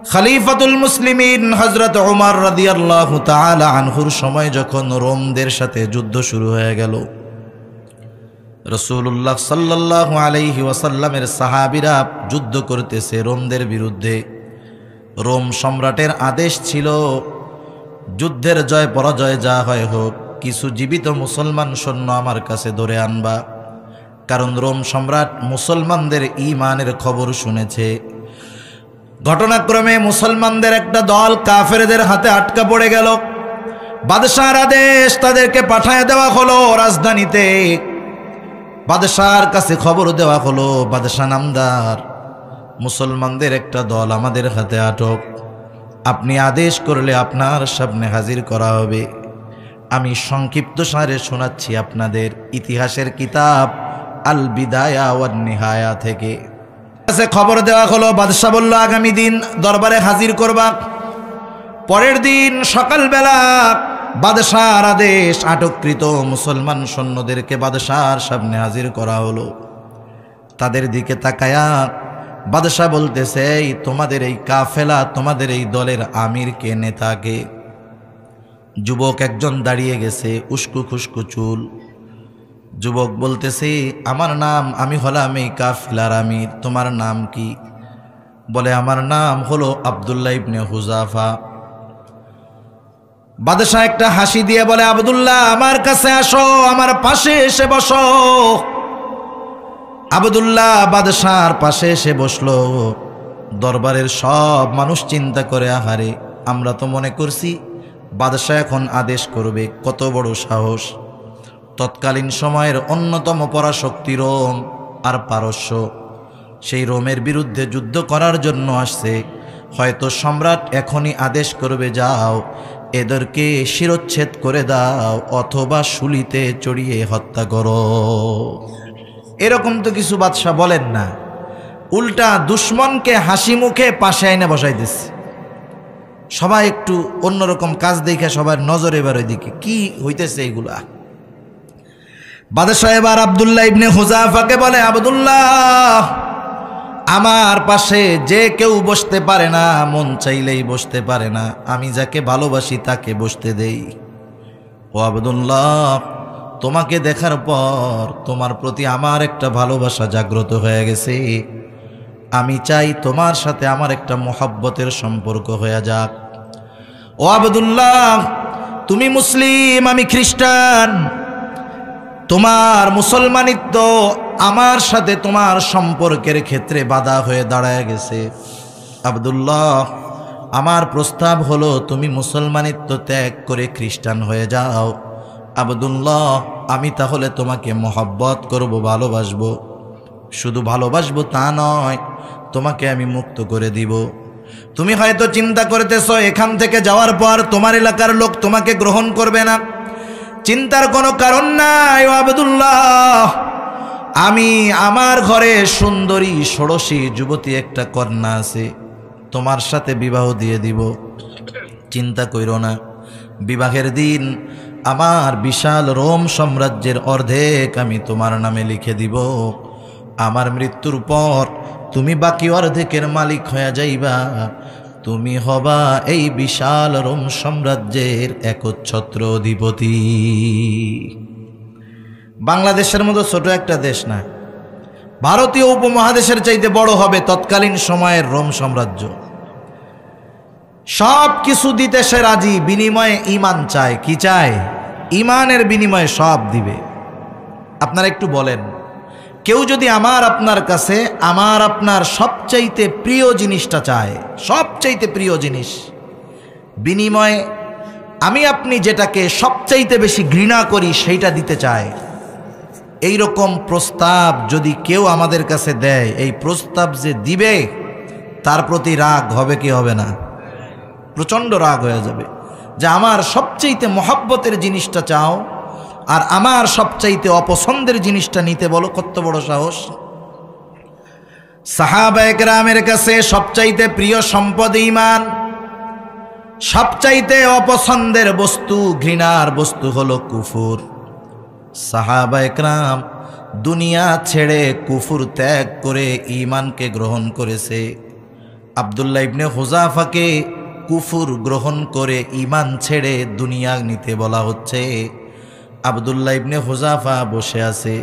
খলিফাতুল মুসলিমিন হযরত ওমর রাদিয়াল্লাহু তাআলা আনহুর সময় যখন রোমদের সাথে যুদ্ধ শুরু হয়ে গেল, রাসূলুল্লাহ সাল্লাল্লাহু আলাইহি ওয়াসাল্লামের সাহাবীরা যুদ্ধ করতেছে রোমদের বিরুদ্ধে। রোম সম্রাটের আদেশ ছিল, যুদ্ধের জয় পরাজয় যা হয় হোক, কিছু জীবিত মুসলমান সৈন্য আমার কাছে ধরে আনবা। কারণ রোম সম্রাট মুসলমানদের ঈমানের খবর শুনেছে। ঘটনাক্রমে মুসলমানদের একটা দল কাফেরদের হাতে আটকা পড়ে গেল। বাদশাহর আদেশ, তাদেরকে পাঠায় দেওয়া হলো রাজধানীতে। বাদশাহর কাছে খবর দেওয়া হলো, বাদশাহ নামদার, মুসলমানদের একটা দল আমাদের হাতে আটক, আপনি আদেশ করলে আপনার সামনে হাজির করা হবে। আমি সংক্ষিপ্ত সারে শোনাচ্ছি আপনাদের ইতিহাসের কিতাব আল বিদায়া ওয়ান নিহায়া থেকে। খবর দেওয়া হলো, বাদশাহ বলল আগামী দিন দরবারে হাজির করবা। পরের দিন সকালবেলা বাদশাহর আদেশ, আটককৃত মুসলমান সৈন্যদেরকে বাদশাহর সামনে হাজির করা হলো। তাদের দিকে তাকায়া বাদশাহ বলতেছে, তোমাদের এই কাফেলা, তোমাদের এই দলের আমির কে, নেতাকে? যুবক একজন দাঁড়িয়ে গেছে, উস্কু খুস্কু চুল। যুবক বলতেছে, আমার নাম, আমি হলাম এই কাফেলার আমির। তোমার নাম কি? বলে, আমার নাম হলো আব্দুল্লাহ ইবনে হুযাফা। বাদশাহ একটা হাসি দিয়ে বলে, আব্দুল্লাহ আমার কাছে আসো, আমার পাশে এসে বসো। আব্দুল্লাহ বাদশাহর পাশে এসে বসলো। দরবারের সব মানুষ চিন্তা করে, আহারে, আমরা তো মনে করছি বাদশাহ এখন আদেশ করবে, কত বড় সাহস! তৎকালীন সময়ের অন্যতম পরাশক্তি রোম আর পারস্য, সেই রোমের বিরুদ্ধে যুদ্ধ করার জন্য আসছে। হয়তো সম্রাট এখনই আদেশ করবে, যাও এদেরকে শিরচ্ছেদ করে দাও, অথবা শুলিতে চড়িয়ে হত্যা করো। এরকম তো কিছু বাদশাহ বলেন না, উল্টা দুশ্মনকে হাসি মুখে পাশে আইনে বসাই দিচ্ছে। সবাই একটু অন্যরকম কাজ দেখে সবার নজর এবার ওইদিকে, কি হইতেছে এইগুলা। বাদশাহ এবার আব্দুল্লাহ ইবনে হুযাফাকে বলে, আব্দুল্লাহ, আমার পাশে যে কেউ বসতে পারে না, মন চাইলেই বসতে পারে না, আমি যাকে ভালোবাসি তাকে বসতে দেই। ও আব্দুল্লাহ, তোমাকে দেখার পর তোমার প্রতি আমার একটা ভালোবাসা জাগ্রত হয়ে গেছে। আমি চাই তোমার সাথে আমার একটা মোহাব্বতের সম্পর্ক হয়ে যাক। ও আব্দুল্লাহ, তুমি মুসলিম, আমি খ্রিস্টান, তোমার মুসলমানিত্ব আমার সাথে তোমার সম্পর্কের ক্ষেত্রে বাধা হয়ে দাঁড়ায় গেছে। আব্দুল্লাহ, আমার প্রস্তাব হলো তুমি মুসলমানিত্ব ত্যাগ করে খ্রিস্টান হয়ে যাও। আব্দুল্লাহ, আমি তাহলে তোমাকে মহব্বত করব, ভালোবাসবো। শুধু ভালোবাসবো তা নয়, তোমাকে আমি মুক্ত করে দিব। তুমি হয়তো চিন্তা করতেছো এখান থেকে যাওয়ার পর তোমার এলাকার লোক তোমাকে গ্রহণ করবে না। চিন্তার কোনো কারণ নাই ও আব্দুল্লাহ, আমি আমার ঘরে সুন্দরী ষোড়শী যুবতী একটা কন্যা আছে, তোমার সাথে বিবাহ দিয়ে দিব। চিন্তা কইরো না, বিবাহের দিন আমার বিশাল রোম সাম্রাজ্যের অর্ধেক আমি তোমার নামে লিখে দিব। আমার মৃত্যুর পর তুমি বাকি অর্ধেকের মালিক হয়ে যাইবা। তুমি হবা এই বিশাল রোম সাম্রাজ্যের একচ্ছত্র অধিপতি। বাংলাদেশের মতো ছোট একটা দেশ না, ভারতীয় উপমহাদেশের চাইতে বড় হবে তৎকালীন সময়ের রোম সাম্রাজ্য। সব কিছু দিতে সে রাজি, বিনিময়ে ঈমান চায়। কি চায়? ঈমানের বিনিময়ে সব দিবে। আপনারা একটু বলেন, কেউ যদি আমার আপনার কাছে আমার আপনার সবচাইতে প্রিয় জিনিসটা চায়, সবচাইতে প্রিয় জিনিস, বিনিময়ে আমি আপনি যেটাকে সবচাইতে বেশি ঘৃণা করি সেইটা দিতে চায়, এই রকম প্রস্তাব যদি কেউ আমাদের কাছে দেয়, এই প্রস্তাব যে দিবে তার প্রতি রাগ হবে কি হবে না? প্রচণ্ড রাগ হয়ে যাবে যে আমার সবচাইতে মহব্বতের জিনিসটা চাও আর আমার সবচাইতে অপছন্দের জিনিসটা নিতে বলো, কত বড় সাহস! সাহাবায়ে কেরামের কাছে সবচাইতে প্রিয় সম্পদ ঈমান, সবচাইতে অপছন্দের বস্তু, ঘৃণার বস্তু হলো কুফর। সাহাবায়ে কেরাম দুনিয়া ছেড়ে কুফর ত্যাগ করে ঈমানকে গ্রহণ করেছে। আব্দুল্লাহ ইবনে হুযাফাকে কুফর গ্রহণ করে ঈমান ছেড়ে দুনিয়া নিতে বলা হচ্ছে। আব্দুল্লাহ ইবনে হুযাফা বসে আছে,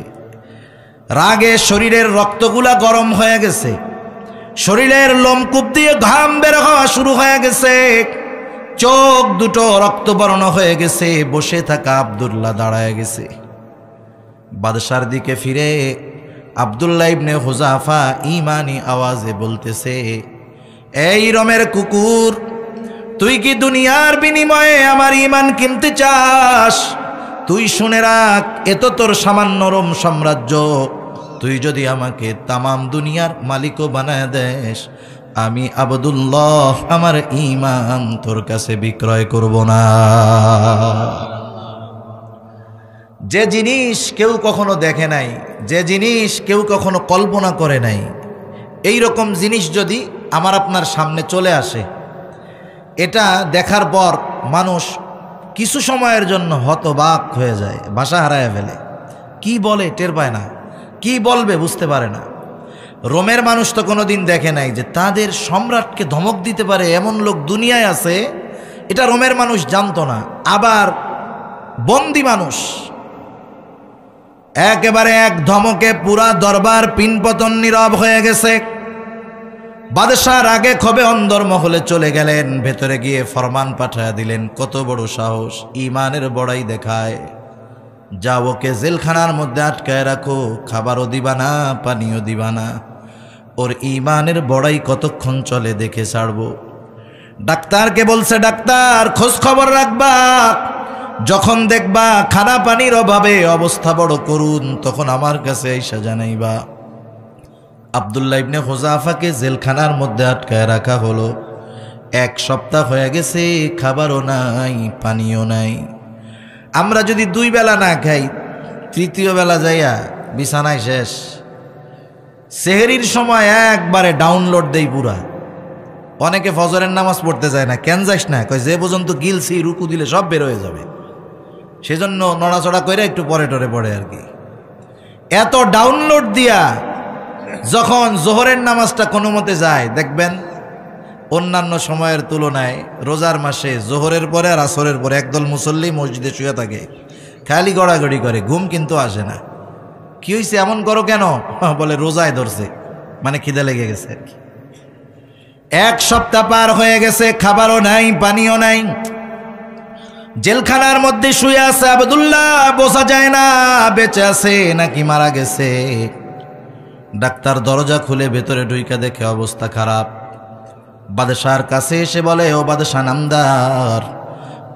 রাগে শরীরের রক্তগুলা গরম হয়ে গেছে, শরীরের লোমকূপ দিয়ে ঘাম বের হওয়া শুরু হয়ে গেছে, চোখ দুটো রক্তবর্ণ হয়ে গেছে। বসে থাকা আব্দুল্লাহ দাঁড়ায় গেছে। বাদশার দিকে ফিরে আব্দুল্লাহ ইবনে হুযাফা ঈমানি আওয়াজে বলতেছে, এই রোমের কুকুর, তুই কি দুনিয়ার বিনিময়ে আমার ঈমান কিনতে চাস? তুই শুনে রাখ, এত তোর সামান্য রোম সাম্রাজ্য, তুই যদি আমাকে তামাম দুনিয়ার মালিকও বানায় দেস, আমি আবদুল্লাহ আমার ঈমান তোর কাছে বিক্রয় করব না। যে জিনিস কেউ কখনো দেখে নাই, যে জিনিস কেউ কখনো কল্পনা করে নাই, এই রকম জিনিস যদি আমার আপনার সামনে চলে আসে, এটা দেখার পর মানুষ কিছু সময়ের জন্য হতবাক হয়ে যায়, ভাষা হারায় ফেলে, কি বলে টের পায় না, কি বলবে বুঝতে পারে না। রোমের মানুষ তো কোনোদিন দেখে নাই যে তাদের সম্রাটকে ধমক দিতে পারে এমন লোক দুনিয়ায় আছে, এটা রোমের মানুষ জানতো না। আবার বন্দি মানুষ, একেবারে এক ধমকে পুরা দরবার পিনপতন নীরব হয়ে গেছে। বাদশাহ রাগে ক্ষোভে অন্দরমহলে চলে গেলেন, ভেতরে গিয়ে ফরমান পাঠায়া দিলেন, কত বড় সাহস, ঈমানের বড়াই দেখায়, যাও ওকে জেলখানার মধ্যে আটকায় রাখো, খাবারও দিবা না, পানিও দিবা না, ওর ঈমানের বড়াই কতক্ষণ চলে দেখে ছাড়বো। ডাক্তারকে বলছে, ডাক্তার খোঁজ খবর রাখবা, যখন দেখবা খানা পানির অভাবে অবস্থা বড় করুন, তখন আমার কাছে এসে জানাইবা। আব্দুল্লাহ ইবনে হুযাফাকে জেলখানার মধ্যে আটকায় রাখা হলো। 1 সপ্তাহ হয়ে গেছে, খাবারও নাই, পানিও নাই। আমরা যদি 2 বেলা না খাই, 3য় বেলা যাইয়া বিছানায় শেষ। সেহরির সময় একবারে ডাউনলোড দেই পুরা। অনেকে ফজরের নামাজ পড়তে যায় না, কেন যাস না? কয় যে পর্যন্ত গিলছি রুকু দিলে সব বের হয়ে যাবে, সেজন্য নড়াচড়া করে একটু পরে টরে পড়ে আর কি। এত ডাউনলোড দিয়া যখন জোহরের নামাজটা কোনো মতে যায়, দেখবেন অন্যান্য সময়ের তুলনায় রোজার মাসে জোহরের পরে আর আসরের পরে একদল মুসল্লি মসজিদে শুয়ে থাকে, খালি গড়াগড়ি করে, ঘুম কিন্তু আসে না। কি হয়েছে, এমন করো কেন? বলে রোজায় ধরছে, মানে খিদে লেগে গেছে আর কি। 1 সপ্তাহ পার হয়ে গেছে, খাবারও নাই, পানিও নাই, জেলখানার মধ্যে শুয়ে আছে আব্দুল্লাহ। বোঝা যায় না বেঁচে আছে নাকি মারা গেছে। ডাক্তার দরজা খুলে ভেতরে ঢুইকা দেখে অবস্থা খারাপ। বাদশার কাছে এসে বলে, ও বাদশা নামদার,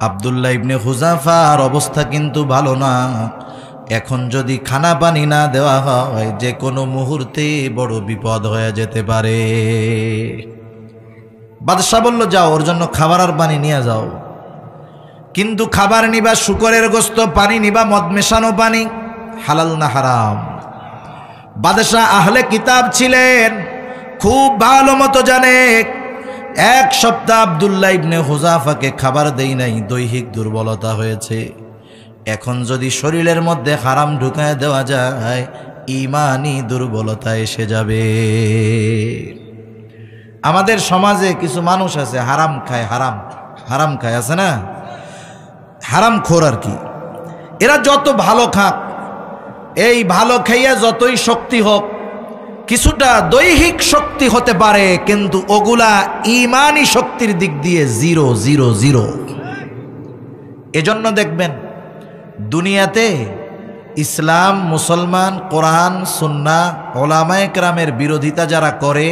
আব্দুল্লাহ ইবনে হুযাফার অবস্থা কিন্তু ভালো না, এখন যদি খানা পানি না দেওয়া হয় যে কোনো মুহূর্তে বড় বিপদ হয়ে যেতে পারে। বাদশাহ বলল, যাও ওর জন্য খাবার আর পানি নিয়ে যাও। কিন্তু খাবার নিবা শুকরের গোস্ত, পানি নিবা মদ মেশানো পানি, হালাল না হারাম? বাদশাহ আহলে কিতাব ছিলেন, খুব ভালো মতো জানে। 1 সপ্তাহ আব্দুল্লাহ ইবনে হুযাফাকে খাবার দেই নাই, দৈহিক দুর্বলতা হয়েছে। এখন যদি শরীরের মধ্যে হারাম ঢুকায় দেওয়া যায়, ঈমানি দুর্বলতা এসে যাবে। আমাদের সমাজে কিছু মানুষ আছে হারাম খায়, হারাম খায়, আছে না, হারাম খোর আর কি। এরা যত ভালো খাক, এই ভালো খাইয়া যতই শক্তি হোক, কিছুটা দৈহিক শক্তি হতে পারে, কিন্তু ওগুলা ঈমানি শক্তির দিক দিয়ে 0 0 0। এজন্য দেখবেন দুনিয়াতে ইসলাম, মুসলমান, কোরআন, সুন্নাহ, ওলামায়ে কেরামের বিরোধিতা যারা করে,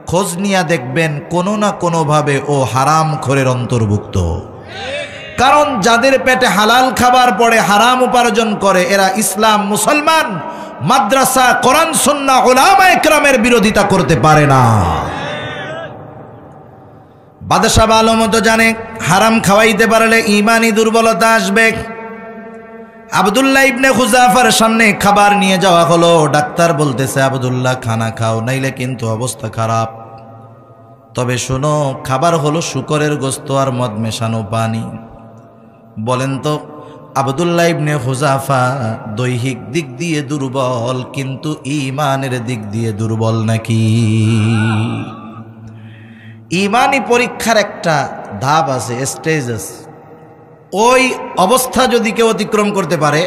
খোঁজ নিয়ে দেখবেন কোনো না কোনোভাবে ও হারাম খোরের অন্তর্ভুক্ত। কারণ যাদের পেটে হালাল খাবার পড়ে, হারাম উপার্জন করে, এরা ইসলাম, মুসলমান, মাদ্রাসা, কোরআন, সুন্নাহ, উলামায়ে কেরামের বিরোধিতা করতে পারে না। বাদশা ভালো মতো জানে হারাম খাওয়াইতে পারলে ঈমানি দুর্বলতা আসবে। আব্দুল্লাহ ইবনে হুযাফার সামনে খাবার নিয়ে যাওয়া হলো। ডাক্তার বলতেছে, আব্দুল্লাহ খানা খাও, নাইলে কিন্তু অবস্থা খারাপ। তবে শোনো, খাবার হলো শুকরের গোস্ত আর মদ মেশানো পানি। বলেন তো, আব্দুল্লাহ ইবনে হুযাফা দৈহিক দিক দিয়ে দুর্বল, কিন্তু ঈমানের দিক দিয়ে দুর্বল নাকি? ইমানি পরীক্ষার একটা ধাপ আছে, স্টেজ আছে। ওই অবস্থা যদি কেউ অতিক্রম করতে পারে,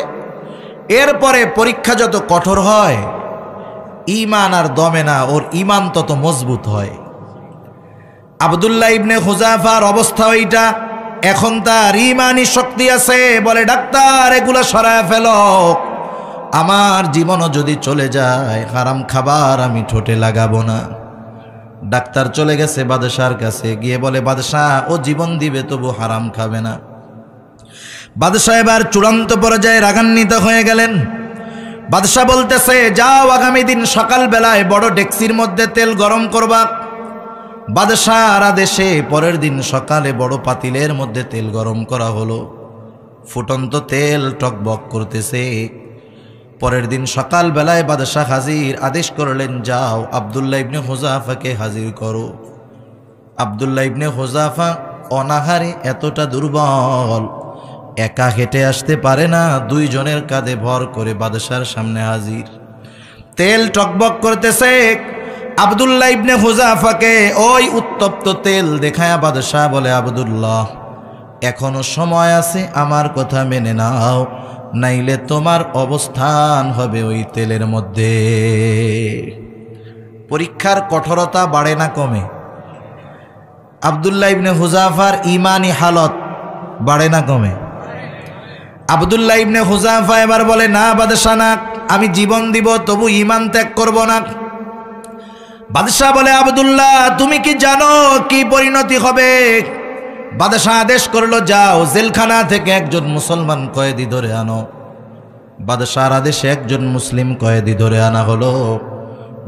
এরপরে পরীক্ষা যত কঠোর হয়, ইমান আর দমে না, ওর ইমান তত মজবুত হয়। আব্দুল্লাহ ইবনে হুযাফার অবস্থা ওইটা। এখন তার ইমানি শক্তি আছে, বলে ডাক্তার এগুলা সরায় ফেলো, আমার জীবনও যদি চলে যায় হারাম খাবার আমি ঠোঁটে লাগাবো না। ডাক্তার চলে গেছে বাদশার কাছে, গিয়ে বলে বাদশাহ ও জীবন দিবে তবু হারাম খাবে না। বাদশাহ এবার চূড়ান্ত পর্যায়ে রাগান্বিত হয়ে গেলেন। বাদশাহ বলতেছে যাও আগামী দিন সকাল বেলায় বড় ডেকসির মধ্যে তেল গরম করবা। বাদশাহর আদেশে পরের দিন সকালে বড় পাতিলের মধ্যে তেল গরম করা হলো। ফুটন্ত তেল টকবক করতেছে। পরের দিন সকাল বেলায় বাদশাহ হাজির, আদেশ করলেন যাও আব্দুল্লাহ ইবনে হুযাফাকে হাজির করো। আব্দুল্লাহ ইবনে হুযাফা অনাহারে এতটা দুর্বল, একা হেঁটে আসতে পারে না, দুইজনের কাঁধে ভর করে বাদশার সামনে হাজির। তেল টকবক করতেছে। আব্দুল্লাহ ইবনে হুযাফাকে ওই উত্তপ্ত তেল দেখায়া বাদশাহ বলে আব্দুল্লাহ এখনো সময় আছে, আমার কথা মেনে নাও, নাইলে তোমার অবস্থান হবে ওই তেলের মধ্যে। পরীক্ষার কঠোরতা বাড়ে না কমে? আব্দুল্লাহ ইবনে হুযাফার ইমানি হালত বাড়ে না কমে? আব্দুল্লাহ ইবনে হুযাফা এবার বলে না বাদশাহ না, আমি জীবন দিব তবু ইমান ত্যাগ করব না। বাদশাহ বলে আব্দুল্লাহ তুমি কি জানো কি পরিণতি হবে? বাদশাহ আদেশ করলো যাও জেলখানা থেকে একজন মুসলমান কয়েদি ধরে আনো। বাদশাহর আদেশে একজন মুসলিম কয়েদি ধরে আনা হলো।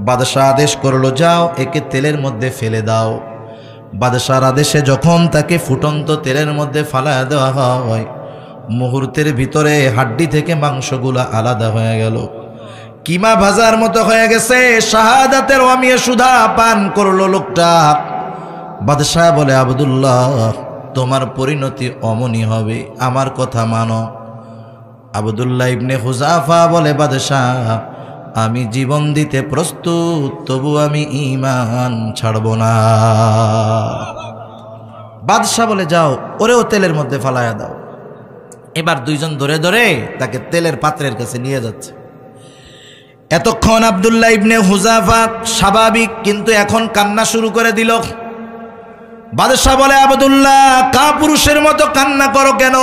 বাদশাহ আদেশ করলো যাও একে তেলের মধ্যে ফেলে দাও। বাদশাহর আদেশে যখন তাকে ফুটন্ত তেলের মধ্যে ফালায় দেওয়া হয়, মুহূর্তের ভিতরে হাড্ডি থেকে মাংসগুলা আলাদা হয়ে গেল, কিমা ভাজার মতো হয়ে গেছে। শাহাদাতের অমিয় সুধা পান করলো লোকটা। বাদশাহ বলে আব্দুল্লাহ তোমার পরিণতি অমনি হবে, আমার কথা মানো। আব্দুল্লাহ ইবনে হুযাফা বলে বাদশাহ আমি জীবন দিতে প্রস্তুত, তবু আমি ঈমান ছাড়ব না। বাদশাহ বলে যাও ওরেও তেলের মধ্যে ফালায়া দাও। এবার দুইজন ধরে ধরে তাকে তেলের পাত্রের কাছে নিয়ে যাচ্ছে। এতক্ষণ আব্দুল্লাহ ইবনে হুযাফা স্বাভাবিক, কিন্তু এখন কান্না শুরু করে দিল। বাদশাহ বলে আব্দুল্লাহ কাপুরুষের মতো কান্না করো কেন?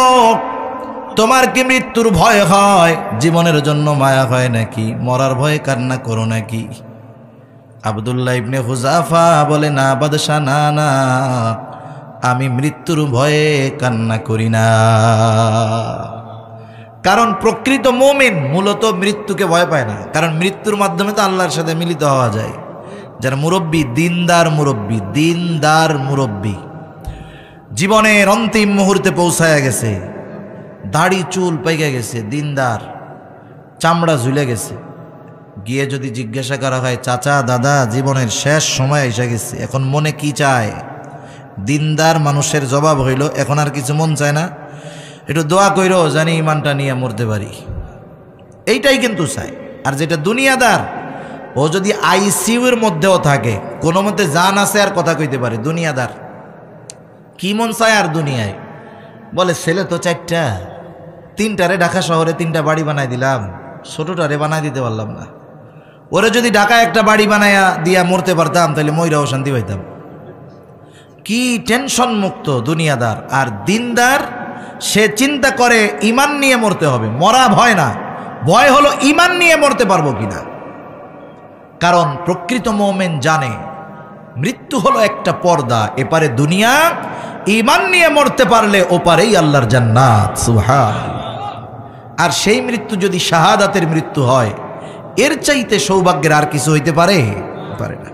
তোমার কি মৃত্যুর ভয় হয়? জীবনের জন্য মায়া হয় নাকি? মরার ভয়ে কান্না করো নাকি? আব্দুল্লাহ ইবনে হুযাফা বলে না বাদশাহ না না, আমি মৃত্যুর ভয়ে কান্না করি না। কারণ প্রকৃত মুমিন মূলত মৃত্যুকে ভয় পায় না, কারণ মৃত্যুর মাধ্যমে তো আল্লাহর সাথে মিলিত হওয়া যায়। যারা মুরব্বী, দিনদার মুরব্বী, দিনদার মুরব্বী, জীবনের অন্তিম মুহূর্তে পৌঁছায়া গেছে, দাড়ি চুল পাইকে গেছে, দিনদার, চামড়া ঝুলে গেছে, গিয়ে যদি জিজ্ঞাসা করা হয় চাচা দাদা জীবনের শেষ সময় এসে গেছে, এখন মনে কি চায়? দিনদার মানুষের জবাব হইল এখন আর কিছু মন চায় না, একটু দোয়া কইরো জানি ইমানটা নিয়ে মরতে পারি, এইটাই কিন্তু চায়। আর যেটা দুনিয়াদার, ও যদি আইসিইউর মধ্যেও থাকে কোনো মতে জান আছে আর কথা কইতে পারে, দুনিয়াদার কি মন চায় আর দুনিয়ায় বলে ছেলে তো চারটা, তিনটারে ঢাকা শহরে তিনটা বাড়ি বানাই দিলাম, ছোটটারে বানাই দিতে পারলাম না। ওরে যদি ঢাকায় একটা বাড়ি বানাইয়া দিয়া মরতে পারতাম তাহলে মইরাও শান্তি পাইতাম। কি টেনশন মুক্ত দুনিয়াদার। আর দিনদার সে চিন্তা করে ইমান নিয়ে মরতে হবে, মরা ভয় না, ভয় হলো ইমান নিয়ে মরতে পারবো কিনা। কারণ প্রকৃত মুমিন জানে মৃত্যু হলো একটা পর্দা, এপারে দুনিয়া, ইমান নিয়ে মরতে পারলে ওপারেই আল্লাহর জান্নাত। সুবহানাল্লাহ। আর সেই মৃত্যু যদি শাহাদাতের মৃত্যু হয়, এর চাইতে সৌভাগ্যের আর কিছু হইতে পারে? পারে না।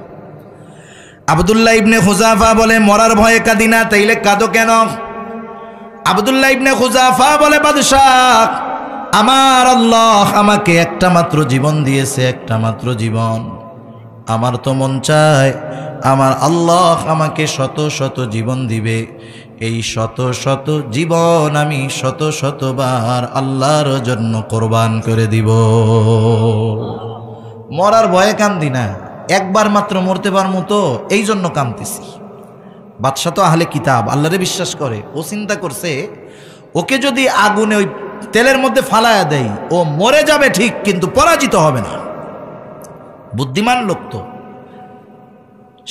আব্দুল্লাহ ইবনে হুযাফা বলে মরার ভয়ে কাঁদি না, তাইলে কাঁদো কেন? আব্দুল্লাহ ইবনে হুযাফা বলে বাদশাহ আমার আল্লাহ আমাকে একটা মাত্র জীবন দিয়েছে, একটা মাত্র জীবন, আমার তো মন চায় আমার আল্লাহ আমাকে শত শত জীবন দিবে, এই শত শত জীবন আমি শত শতবার আল্লাহর জন্য কোরবান করে দিব। মরার ভয়ে কান্দি না, একবার মাত্র মরতে পারবো তো এই জন্য কাঁদতেছি। বাদশা তো আহলে কিতাব, আল্লাহরে বিশ্বাস করে। ও চিন্তা করছে ওকে যদি আগুনে ওই তেলের মধ্যে ফালায়া দেয় ও মরে যাবে ঠিক, কিন্তু পরাজিত হবে না। বুদ্ধিমান লোক তো।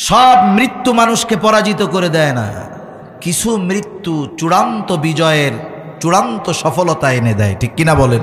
সব মৃত্যু মানুষকে পরাজিত করে দেয় না, কিছু মৃত্যু চূড়ান্ত বিজয়ের, চূড়ান্ত সফলতা এনে দেয়। ঠিক কিনা বলেন?